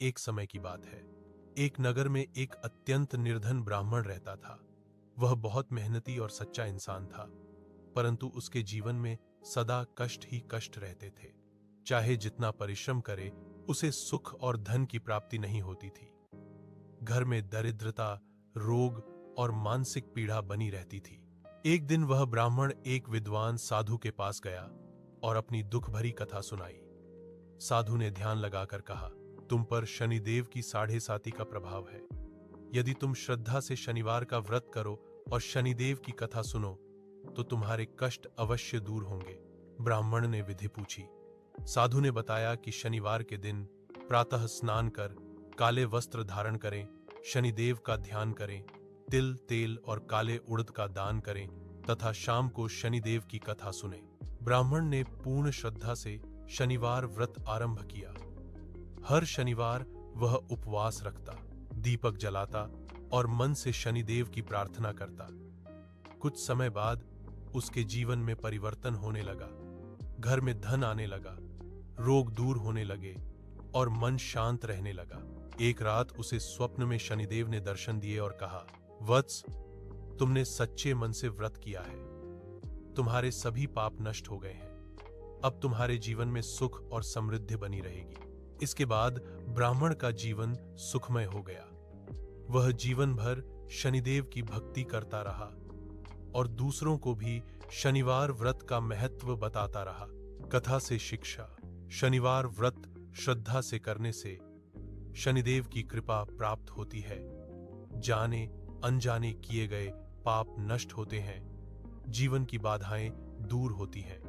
एक समय की बात है। एक नगर में एक अत्यंत निर्धन ब्राह्मण रहता था। वह बहुत मेहनती और सच्चा इंसान था, परंतु उसके जीवन में सदा कष्ट ही कष्ट रहते थे। चाहे जितना परिश्रम करे, उसे सुख और धन की प्राप्ति नहीं होती थी। घर में दरिद्रता, रोग और मानसिक पीड़ा बनी रहती थी। एक दिन वह ब्राह्मण एक विद्वान साधु के पास गया और अपनी दुख भरी कथा सुनाई। साधु ने ध्यान लगाकर कहा, तुम पर शनिदेव की 7.5 का प्रभाव है। यदि तुम श्रद्धा से शनिवार का व्रत करो और शनिदेव की कथा सुनो तो तुम्हारे कष्ट अवश्य दूर होंगे। ब्राह्मण ने विधि पूछी। साधु ने बताया कि शनिवार के दिन प्रातः स्नान कर काले वस्त्र धारण करें, शनिदेव का ध्यान करें, तिल, तेल और काले उड़द का दान करें तथा शाम को शनिदेव की कथा सुने। ब्राह्मण ने पूर्ण श्रद्धा से शनिवार व्रत आरंभ किया। हर शनिवार वह उपवास रखता, दीपक जलाता और मन से शनिदेव की प्रार्थना करता। कुछ समय बाद उसके जीवन में परिवर्तन होने लगा। घर में धन आने लगा, रोग दूर होने लगे और मन शांत रहने लगा। एक रात उसे स्वप्न में शनिदेव ने दर्शन दिए और कहा, वत्स, तुमने सच्चे मन से व्रत किया है। तुम्हारे सभी पाप नष्ट हो गए हैं। अब तुम्हारे जीवन में सुख और समृद्धि बनी रहेगी। इसके बाद ब्राह्मण का जीवन सुखमय हो गया। वह जीवन भर शनिदेव की भक्ति करता रहा और दूसरों को भी शनिवार व्रत का महत्व बताता रहा। कथा से शिक्षा। शनिवार व्रत श्रद्धा से करने से शनिदेव की कृपा प्राप्त होती है। जाने अनजाने किए गए पाप नष्ट होते हैं, जीवन की बाधाएं दूर होती हैं।